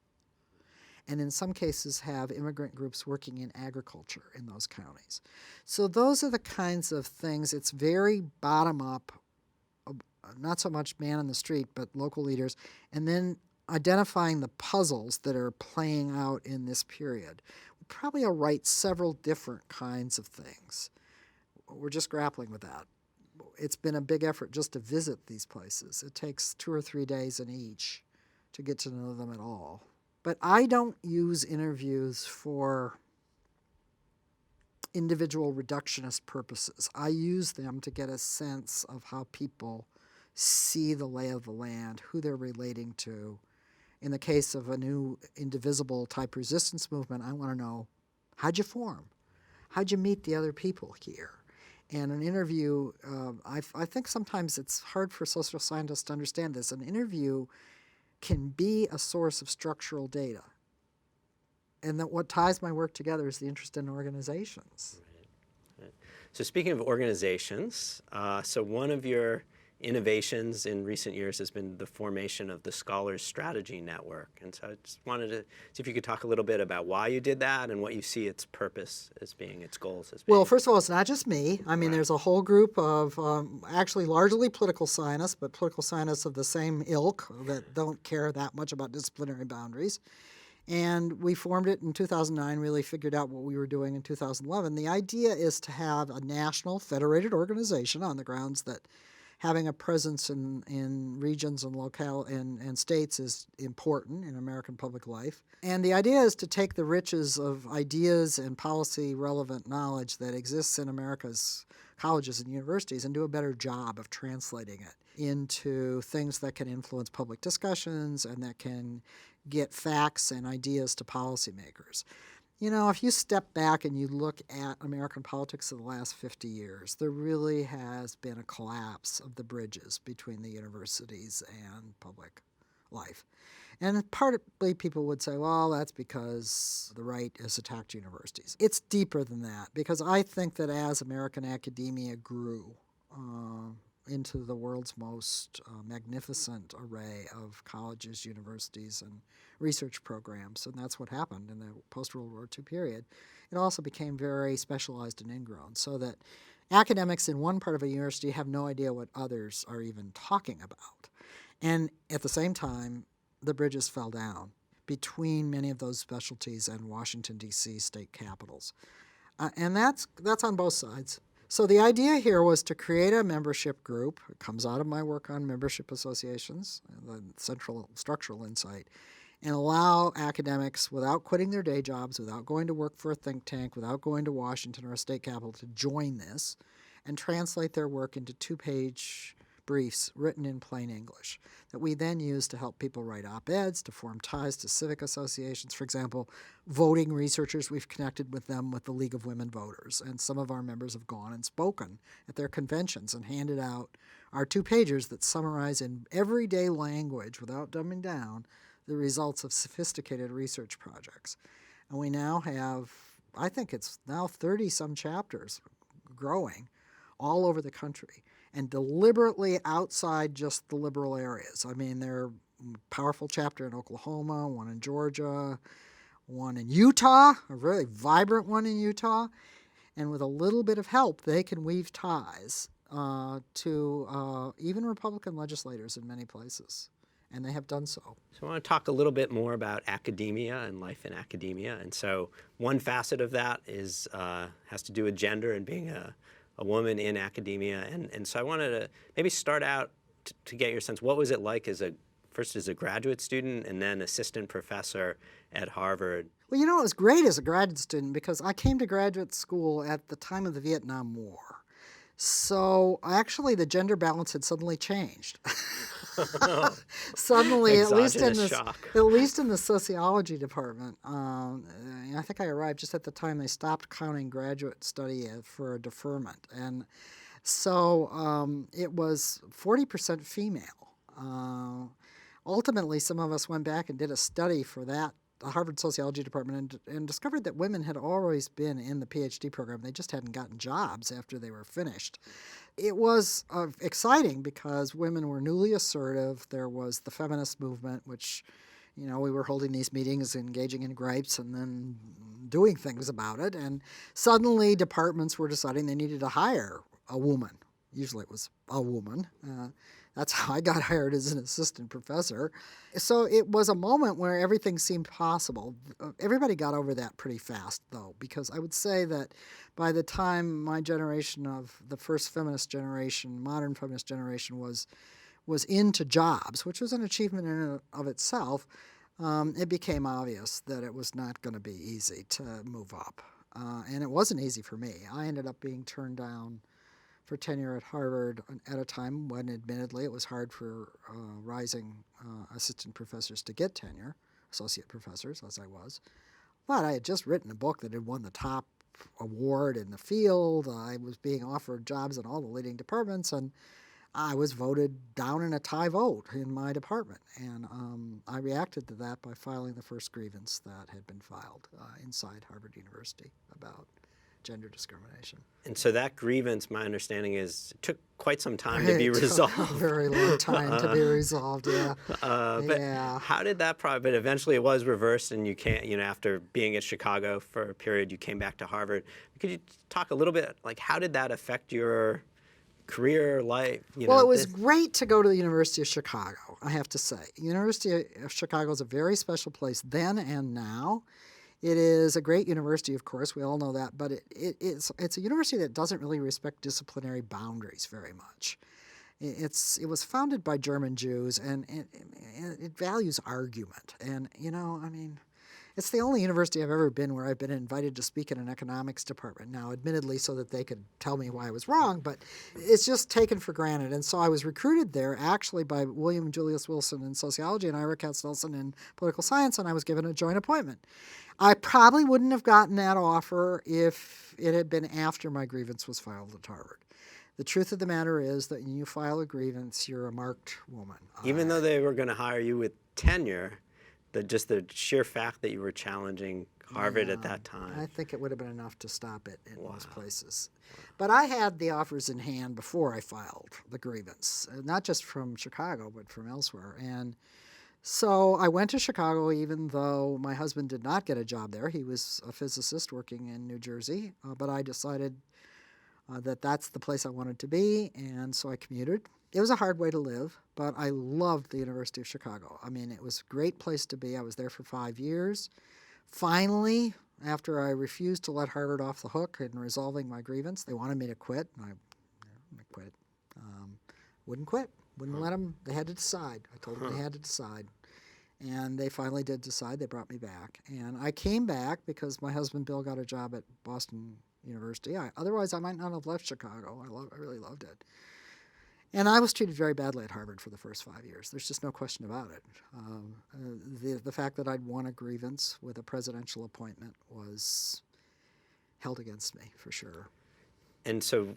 and in some cases have immigrant groups working in agriculture in those counties? So those are the kinds of things. It's very bottom-up, not so much man on the street, but local leaders, and then identifying the puzzles that are playing out in this period. We probably will write several different kinds of things. We're just grappling with that. It's been a big effort just to visit these places. It takes 2 or 3 days in each to get to know them at all. But I don't use interviews for individual reductionist purposes. I use them to get a sense of how people see the lay of the land, who they're relating to. In the case of a new indivisible type resistance movement, I want to know, how'd you form? How'd you meet the other people here? And an interview, I think sometimes it's hard for social scientists to understand this. An interview can be a source of structural data. And that what ties my work together is the interest in organizations. Right. So speaking of organizations, so one of your innovations in recent years has been the formation of the Scholars Strategy Network. And so I just wanted to see if you could talk a little bit about why you did that and what you see its purpose as being, its goals as being. Well, first of all, it's not just me. I mean, Right. there's a whole group of actually largely political scientists, but political scientists of the same ilk that don't care that much about disciplinary boundaries. And we formed it in 2009, really figured out what we were doing in 2011. The idea is to have a national federated organization on the grounds that having a presence in regions and locale and states is important in American public life. And the idea is to take the riches of ideas and policy relevant knowledge that exists in America's colleges and universities and do a better job of translating it into things that can influence public discussions and that can get facts and ideas to policymakers. You know, if you step back and you look at American politics of the last 50 years, there really has been a collapse of the bridges between the universities and public life. And partly people would say, well, that's because the right has attacked universities. It's deeper than that, because I think that as American academia grew into the world's most magnificent array of colleges, universities, and research programs, and that's what happened in the post-World War II period, it also became very specialized and ingrown, so that academics in one part of a university have no idea what others are even talking about. And at the same time, the bridges fell down between many of those specialties and Washington, D.C. state capitals. And that's on both sides. So the idea here was to create a membership group. It comes out of my work on membership associations, the central structural insight, and allow academics, without quitting their day jobs, without going to work for a think tank, without going to Washington or a state capitol, to join this and translate their work into two-page briefs written in plain English that we then use to help people write op-eds, to form ties to civic associations. For example, voting researchers, we've connected with them with the League of Women Voters, and some of our members have gone and spoken at their conventions and handed out our two-pagers that summarize in everyday language, without dumbing down, the results of sophisticated research projects. And we now have, I think it's now 30-some chapters growing all over the country, and deliberately outside just the liberal areas. I mean, there are a powerful chapter in Oklahoma, one in Georgia, one in Utah, a really vibrant one in Utah, and with a little bit of help, they can weave ties to even Republican legislators in many places, and they have done so. So I want to talk a little bit more about academia and life in academia. And so one facet of that is has to do with gender and being a woman in academia. And so I wanted to maybe start out to get your sense, what was it like first as a graduate student and then assistant professor at Harvard? Well, you know, it was great as a graduate student because I came to graduate school at the time of the Vietnam War. So actually the gender balance had suddenly changed. Suddenly, at least in the sociology department, I think I arrived just at the time they stopped counting graduate study for a deferment, and so it was 40% female. Ultimately, some of us went back and did a study for the Harvard sociology department and discovered that women had always been in the PhD program. They just hadn't gotten jobs after they were finished. It was exciting because women were newly assertive. There was the feminist movement, which, you know, we were holding these meetings, engaging in gripes, and then doing things about it. And suddenly departments were deciding they needed to hire a woman. Usually it was a woman. That's how I got hired as an assistant professor. So it was a moment where everything seemed possible. Everybody got over that pretty fast, though, because I would say that by the time my generation of the first feminist generation, modern feminist generation, was into jobs, which was an achievement in and of itself, it became obvious that it was not going to be easy to move up. And it wasn't easy for me. I ended up being turned down for tenure at Harvard at a time when, admittedly, it was hard for rising assistant professors to get tenure, associate professors, as I was. But I had just written a book that had won the top award in the field. I was being offered jobs in all the leading departments, and I was voted down in a tie vote in my department. And I reacted to that by filing the first grievance that had been filed inside Harvard University about gender discrimination. And so that grievance, my understanding is, it took quite some time to be resolved. A very long time to be resolved, yeah. But how did that but eventually it was reversed, and you can't, after being at Chicago for a period, you came back to Harvard. Could you talk a little bit, like, how did that affect your career life? Well, it was great to go to the University of Chicago, I have to say. University of Chicago is a very special place then and now. It is a great university, of course, we all know that, but it's a university that doesn't really respect disciplinary boundaries very much. It was founded by German Jews, and it values argument. And, it's the only university I've ever been where I've been invited to speak in an economics department. Now, admittedly, so that they could tell me why I was wrong, but it's just taken for granted. And so I was recruited there actually by William Julius Wilson in sociology and Ira Katz Nelson in political science, and I was given a joint appointment. I probably wouldn't have gotten that offer if it had been after my grievance was filed at Harvard. The truth of the matter is that when you file a grievance, you're a marked woman. Even though they were going to hire you with tenure, just the sheer fact that you were challenging Harvard at that time. I think it would have been enough to stop it in most places. But I had the offers in hand before I filed the grievance, not just from Chicago, but from elsewhere. And so I went to Chicago even though my husband did not get a job there. He was a physicist working in New Jersey, but I decided that that's the place I wanted to be, and so I commuted. It was a hard way to live, but I loved the University of Chicago. I mean, it was a great place to be. I was there for 5 years. Finally, after I refused to let Harvard off the hook in resolving my grievance, they wanted me to quit, and I quit. Wouldn't quit. Wouldn't let them. They had to decide. I told them they had to decide. And they finally did decide. They brought me back. And I came back because my husband, Bill, got a job at Boston University. Otherwise, I might not have left Chicago. I really loved it. And I was treated very badly at Harvard for the first 5 years. There's just no question about it. The fact that I'd won a grievance with a presidential appointment was held against me, for sure. And so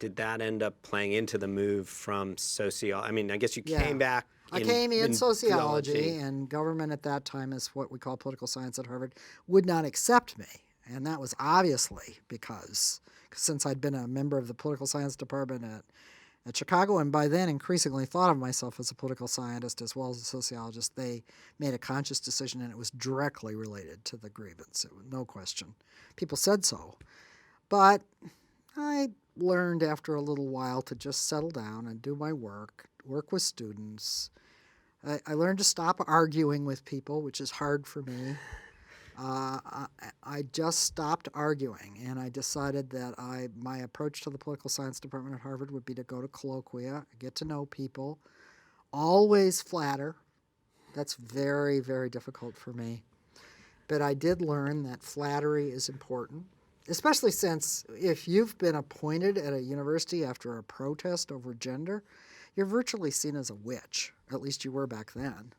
did that end up playing into the move from sociology? I mean, I guess you came back. I came in sociology, and government at that time, is what we call political science at Harvard, would not accept me. And that was obviously because since I'd been a member of the political science department at Chicago, and by then increasingly thought of myself as a political scientist as well as a sociologist, they made a conscious decision, and it was directly related to the grievance. It was no question. People said so. But I learned after a little while to just settle down and do my work with students. I learned to stop arguing with people, which is hard for me. I just stopped arguing, and I decided that my approach to the political science department at Harvard would be to go to colloquia, get to know people, always flatter. That's very, very difficult for me. But I did learn that flattery is important, especially since if you've been appointed at a university after a protest over gender, you're virtually seen as a witch. At least you were back then.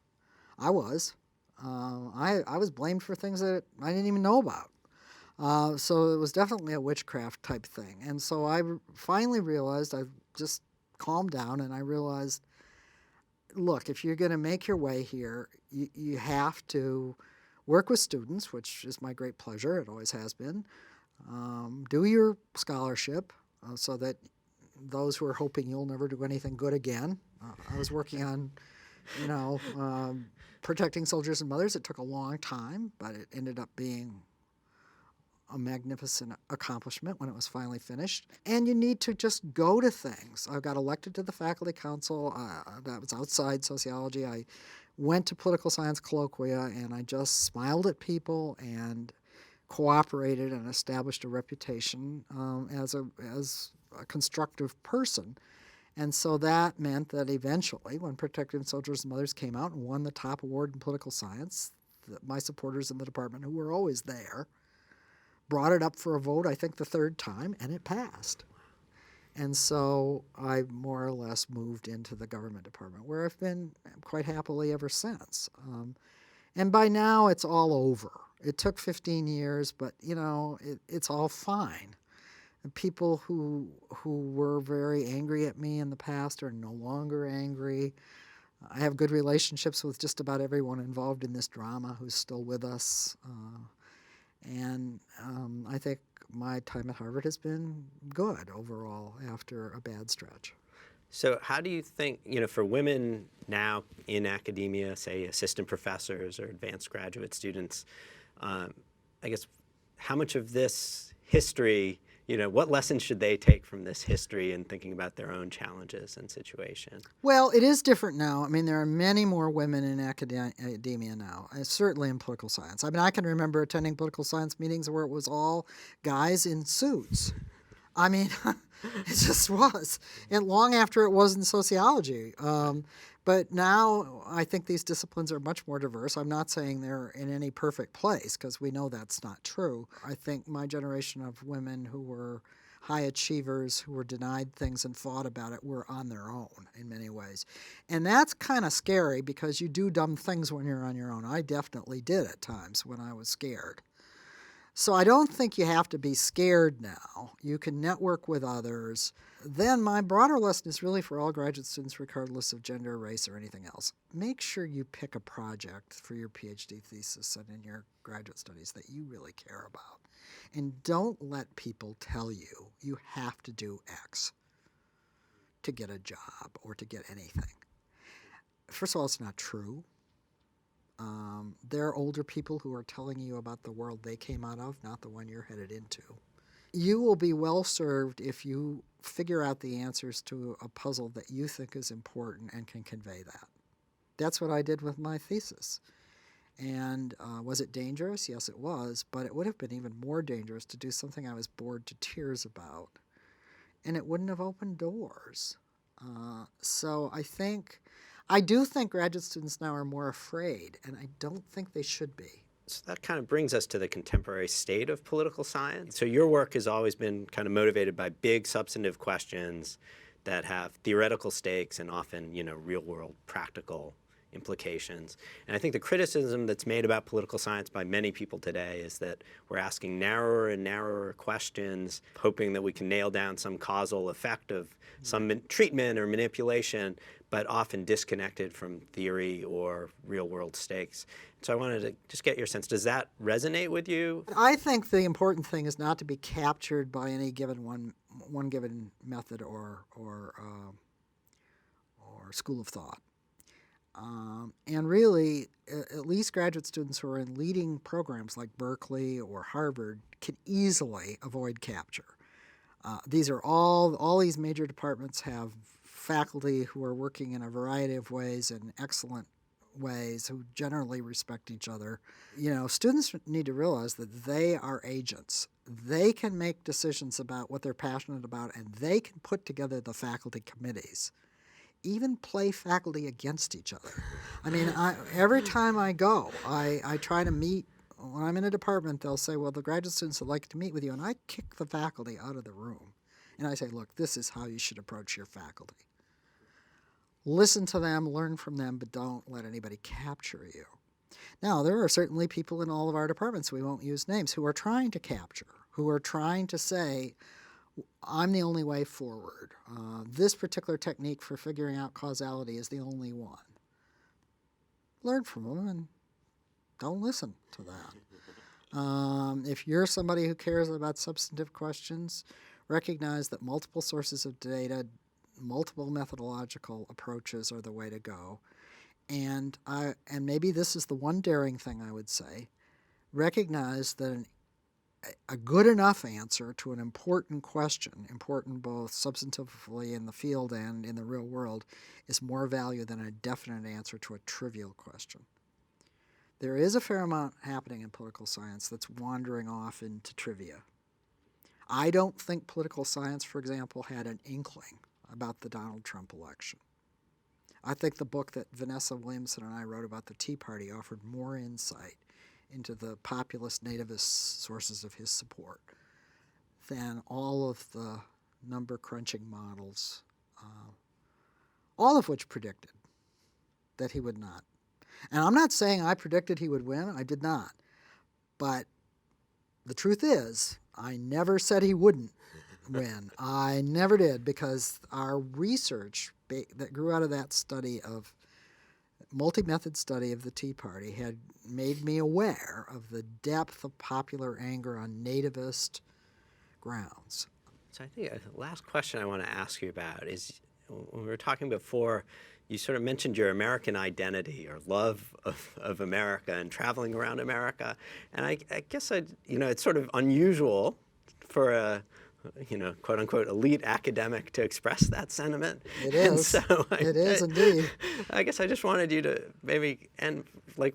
I was. I was blamed for things that I didn't even know about. So it was definitely a witchcraft type thing. And so I finally realized, I just calmed down, and I realized, look, if you're going to make your way here, you have to work with students, which is my great pleasure. It always has been. Do your scholarship so that those who are hoping you'll never do anything good again. I was working on, protecting soldiers and mothers. It took a long time, but it ended up being a magnificent accomplishment when it was finally finished. And you need to just go to things. I got elected to the faculty council. That was outside sociology. I went to political science colloquia, and I just smiled at people and cooperated and established a reputation as a constructive person. And so that meant that eventually, when Protecting Soldiers and Mothers came out and won the top award in political science, my supporters in the department, who were always there, brought it up for a vote, I think the third time, and it passed. And so I more or less moved into the government department, where I've been quite happily ever since. And by now, it's all over. It took 15 years, but it's all fine. And people who were very angry at me in the past are no longer angry. I have good relationships with just about everyone involved in this drama who's still with us. And I think my time at Harvard has been good overall after a bad stretch. So how do you think, for women now in academia, say assistant professors or advanced graduate students, I guess, how much of this history, what lessons should they take from this history in thinking about their own challenges and situation? Well, it is different now. I mean, there are many more women in academia now, certainly in political science. I mean, I can remember attending political science meetings where it was all guys in suits. I mean, it just was. And long after it was in sociology. But now I think these disciplines are much more diverse. I'm not saying they're in any perfect place because we know that's not true. I think my generation of women who were high achievers, who were denied things and fought about it, were on their own in many ways. And that's kind of scary because you do dumb things when you're on your own. I definitely did at times when I was scared. So I don't think you have to be scared now. You can network with others. Then my broader lesson is really for all graduate students, regardless of gender, race, or anything else. Make sure you pick a project for your PhD thesis and in your graduate studies that you really care about. And don't let people tell you you have to do X to get a job or to get anything. First of all, it's not true. There are older people who are telling you about the world they came out of, not the one you're headed into. You will be well served if you figure out the answers to a puzzle that you think is important and can convey that. That's what I did with my thesis. And was it dangerous? Yes, it was. But it would have been even more dangerous to do something I was bored to tears about. And it wouldn't have opened doors. So I do think graduate students now are more afraid, and I don't think they should be. So that kind of brings us to the contemporary state of political science. So your work has always been kind of motivated by big substantive questions that have theoretical stakes and often, real-world practical implications. And I think the criticism that's made about political science by many people today is that we're asking narrower and narrower questions, hoping that we can nail down some causal effect of some treatment or manipulation, but often disconnected from theory or real-world stakes. So I wanted to just get your sense. Does that resonate with you? I think the important thing is not to be captured by any given one given method or school of thought. And really, at least graduate students who are in leading programs like Berkeley or Harvard can easily avoid capture. These are all these major departments have faculty who are working in a variety of ways, in excellent ways, who generally respect each other. Students need to realize that they are agents. They can make decisions about what they're passionate about, and they can put together the faculty committees, even play faculty against each other. I mean, every time I go, I try to meet. When I'm in a department, they'll say, well, the graduate students would like to meet with you, and I kick the faculty out of the room. And I say, look, this is how you should approach your faculty. Listen to them, learn from them, but don't let anybody capture you. Now, there are certainly people in all of our departments, we won't use names, who are trying to capture, who are trying to say, I'm the only way forward. This particular technique for figuring out causality is the only one. Learn from them and don't listen to that. If you're somebody who cares about substantive questions, recognize that multiple sources of data, multiple methodological approaches are the way to go. And maybe this is the one daring thing I would say, recognize that a good enough answer to an important question, important both substantively in the field and in the real world, is more value than a definite answer to a trivial question. There is a fair amount happening in political science that's wandering off into trivia. I don't think political science, for example, had an inkling about the Donald Trump election. I think the book that Vanessa Williamson and I wrote about the Tea Party offered more insight into the populist nativist sources of his support than all of the number crunching models, all of which predicted that he would not. And I'm not saying I predicted he would win. I did not. But the truth is, I never said he wouldn't win. I never did, because our research that grew out of that study of multi-method study of the Tea Party had made me aware of the depth of popular anger on nativist grounds. So I think the last question I want to ask you about is, when we were talking before, you sort of mentioned your American identity or love of America and traveling around America. And I guess it's sort of unusual for a quote unquote elite academic to express that sentiment. It is. It is indeed. I guess I just wanted you to maybe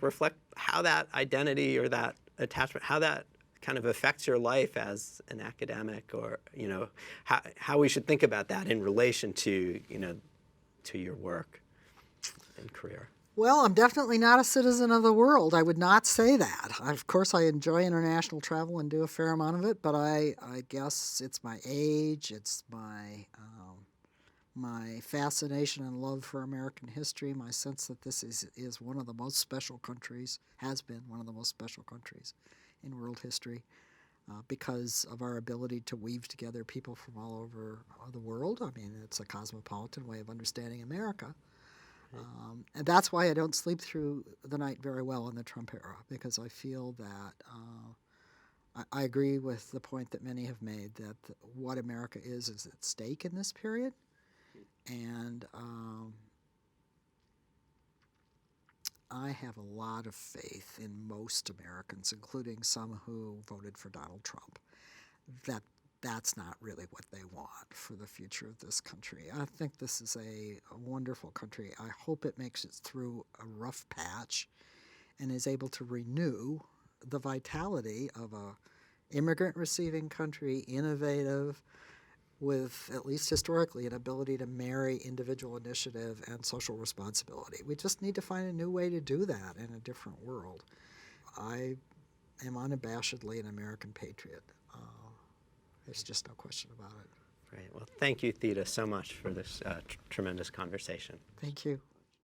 reflect how that identity or that attachment, how that kind of affects your life as an academic, or how we should think about that in relation to to your work and career. Well, I'm definitely not a citizen of the world. I would not say that. Of course, I enjoy international travel and do a fair amount of it, but I guess it's my age, it's my fascination and love for American history, my sense that this is one of the most special countries, has been one of the most special countries in world history, because of our ability to weave together people from all over the world. I mean, it's a cosmopolitan way of understanding America. And that's why I don't sleep through the night very well in the Trump era, because I feel that I agree with the point that many have made, that what America is at stake in this period. And I have a lot of faith in most Americans, including some who voted for Donald Trump, that's not really what they want for the future of this country. I think this is a wonderful country. I hope it makes it through a rough patch and is able to renew the vitality of a immigrant-receiving country, innovative, with, at least historically, an ability to marry individual initiative and social responsibility. We just need to find a new way to do that in a different world. I am unabashedly an American patriot. There's just no question about it. Great. Well, thank you, Theda, so much for this tremendous conversation. Thank you.